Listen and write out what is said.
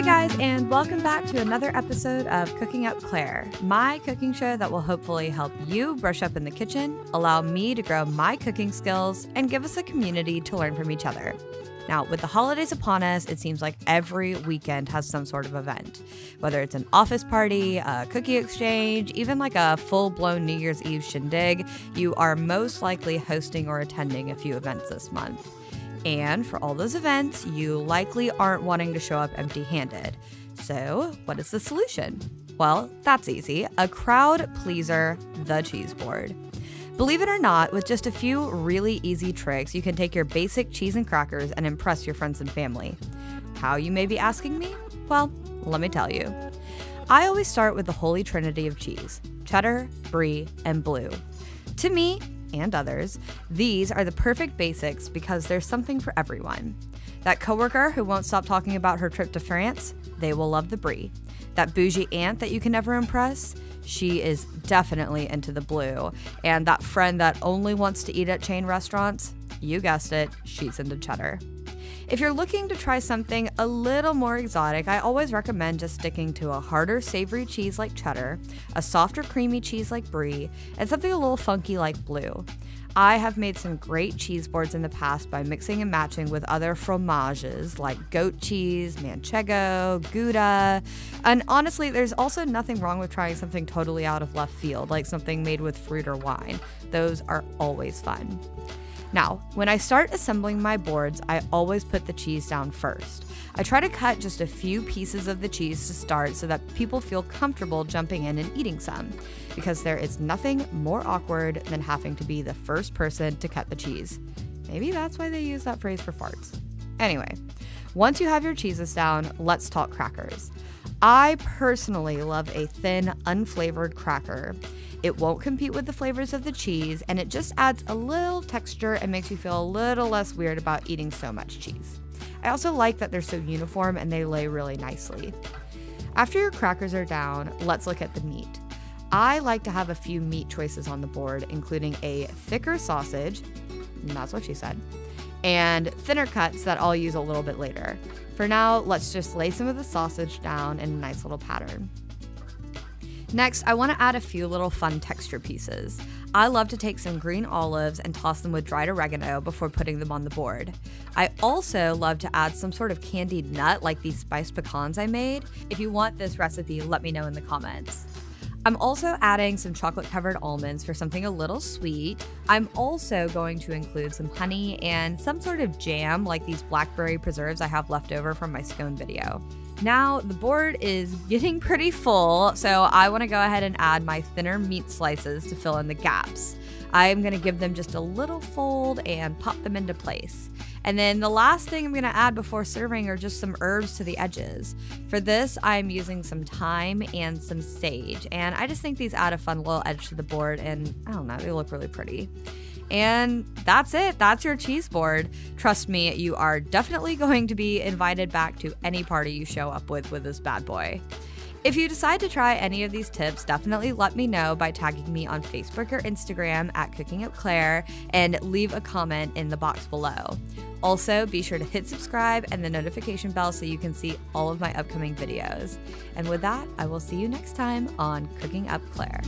guys, and welcome back to another episode of Cooking Up Claire, my cooking show that will hopefully help you brush up in the kitchen, allow me to grow my cooking skills, and give us a community to learn from each other. Now, with the holidays upon us, it seems like every weekend has some sort of event. Whether it's an office party, a cookie exchange, even like a full-blown New Year's Eve shindig, you are most likely hosting or attending a few events this month. And for all those events, you likely aren't wanting to show up empty-handed. So, what is the solution? Well, that's easy. A crowd pleaser, the cheese board. Believe it or not, with just a few really easy tricks, you can take your basic cheese and crackers and impress your friends and family. How, you may be asking me? Well, let me tell you. I always start with the holy trinity of cheese: cheddar, brie, and blue. To me, and others, these are the perfect basics because there's something for everyone. That coworker who won't stop talking about her trip to France, they will love the brie. That bougie aunt that you can never impress, she is definitely into the blue. And that friend that only wants to eat at chain restaurants, you guessed it, she's into cheddar. If you're looking to try something a little more exotic, I always recommend just sticking to a harder savory cheese like cheddar, a softer creamy cheese like brie, and something a little funky like blue. I have made some great cheese boards in the past by mixing and matching with other fromages like goat cheese, manchego, Gouda, and honestly, there's also nothing wrong with trying something totally out of left field, like something made with fruit or wine. Those are always fun. Now, when I start assembling my boards, I always put the cheese down first. I try to cut just a few pieces of the cheese to start so that people feel comfortable jumping in and eating some, because there is nothing more awkward than having to be the first person to cut the cheese. Maybe that's why they use that phrase for farts. Anyway, once you have your cheeses down, let's talk crackers. I personally love a thin, unflavored cracker. It won't compete with the flavors of the cheese, and it just adds a little texture and makes you feel a little less weird about eating so much cheese. I also like that they're so uniform and they lay really nicely. After your crackers are down, let's look at the meat. I like to have a few meat choices on the board, including a thicker sausage, that's what she said, and thinner cuts that I'll use a little bit later. For now, let's just lay some of the sausage down in a nice little pattern. Next, I want to add a few little fun texture pieces. I love to take some green olives and toss them with dried oregano before putting them on the board. I also love to add some sort of candied nut like these spiced pecans I made. If you want this recipe, let me know in the comments. I'm also adding some chocolate-covered almonds for something a little sweet. I'm also going to include some honey and some sort of jam like these blackberry preserves I have left over from my scone video. Now, the board is getting pretty full, so I want to go ahead and add my thinner meat slices to fill in the gaps. I'm going to give them just a little fold and pop them into place. And then the last thing I'm going to add before serving are just some herbs to the edges. For this, I'm using some thyme and some sage, and I just think these add a fun little edge to the board, and I don't know, they look really pretty. And that's it. That's your cheese board. Trust me, you are definitely going to be invited back to any party you show up with this bad boy. If you decide to try any of these tips, definitely let me know by tagging me on Facebook or Instagram at Cooking Up Claire and leave a comment in the box below. Also, be sure to hit subscribe and the notification bell so you can see all of my upcoming videos. And with that, I will see you next time on Cooking Up Claire.